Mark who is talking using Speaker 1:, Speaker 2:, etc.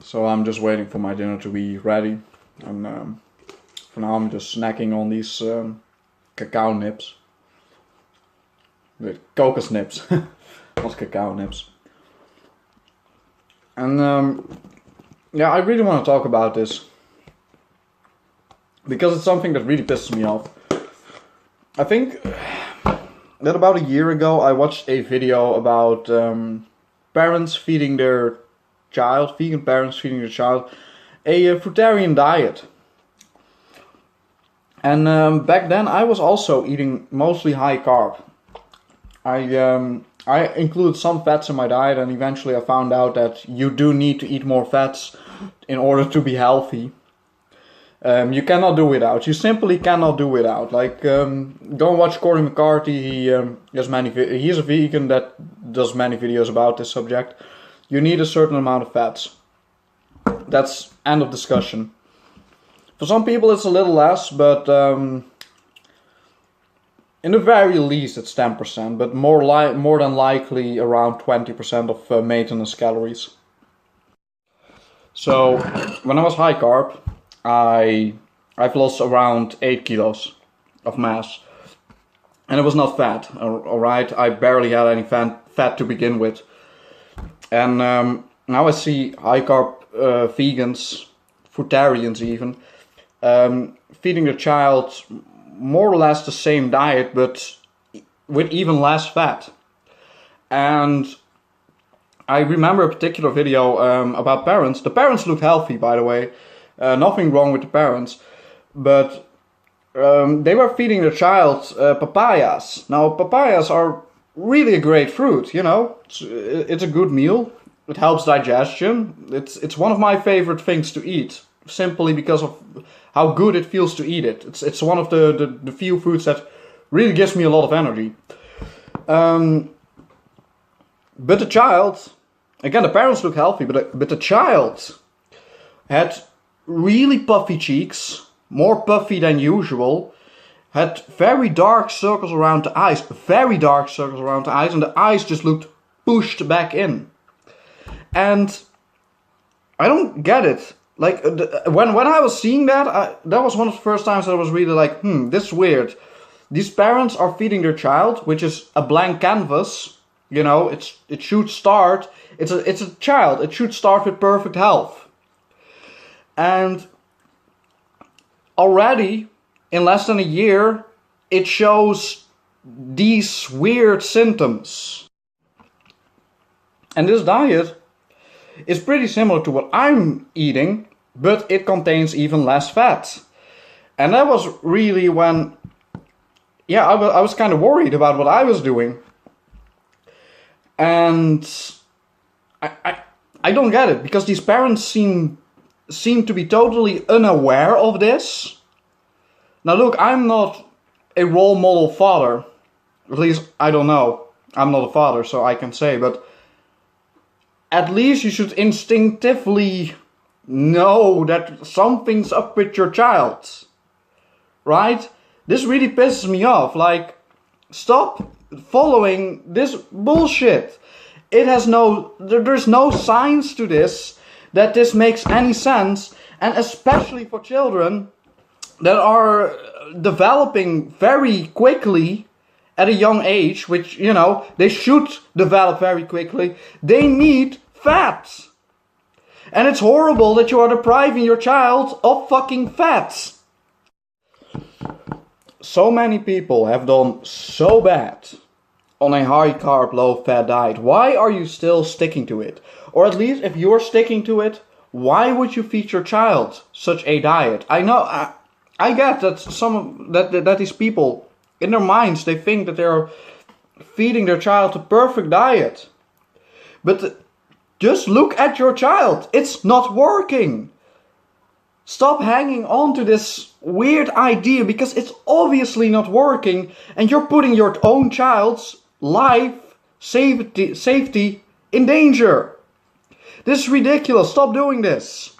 Speaker 1: So I'm just waiting for my dinner to be ready. And for now I'm just snacking on these cacao nibs. With cocos nibs, not cacao nibs. And yeah, I really want to talk about this. Because it's something that really pisses me off. I think that about a year ago I watched a video about parents feeding their child, vegan parents feeding their child, a fruitarian diet. And back then I was also eating mostly high carb. I included some fats in my diet, and eventually I found out that you do need to eat more fats in order to be healthy. You cannot do without. You simply cannot do without. Like, go and watch Corey McCarthy. He's a vegan that does many videos about this subject. You need a certain amount of fats. That's end of discussion. For some people it's a little less, but in the very least it's 10%, but more than likely around 20% of maintenance calories. So when I was high carb, I've lost around 8 kilos of mass, and it was not fat. Alright, I barely had any fat to begin with, and now I see high carb vegans, fruitarians even, feeding their child more or less the same diet, but with even less fat. And I remember a particular video about parents. The parents looked healthy, by the way. Nothing wrong with the parents, but they were feeding their child papayas. Now, papayas are really a great fruit, you know. It's a good meal. It helps digestion. It's one of my favorite things to eat, simply because of how good it feels to eat it. It's one of the few foods that really gives me a lot of energy. But the child, again, the parents look healthy, but the child had really puffy cheeks, more puffy than usual, had very dark circles around the eyes, and the eyes just looked pushed back in. And I don't get it. Like, when I was seeing that, that was one of the first times that I was really like, this is weird. These parents are feeding their child, which is a blank canvas. You know, it should start. It's a child. It should start with perfect health. And already, in less than a year, it shows these weird symptoms. And this diet is pretty similar to what I'm eating, but it contains even less fat. And that was really when, yeah, I was kind of worried about what I was doing. And I don't get it, because these parents seem to be totally unaware of this. Now look, I'm not a role model father. At least, I don't know. I'm not a father, so I can say, but at least you should instinctively know that something's up with your child. Right? This really pisses me off. Like, stop following this bullshit. There's no science to this, that this makes any sense, and especially for children that are developing very quickly at a young age, which, you know, they should develop very quickly. They need fat. And it's horrible that you are depriving your child of fucking fat. So many people have done so bad on a high carb, low fat diet. Why are you still sticking to it? Or at least if you're sticking to it, why would you feed your child such a diet? I know, I get that that these people, in their minds, they think that they're feeding their child a perfect diet. But just look at your child. It's not working. Stop hanging on to this weird idea, because it's obviously not working, and you're putting your own child's life, safety in danger. This is ridiculous. Stop doing this.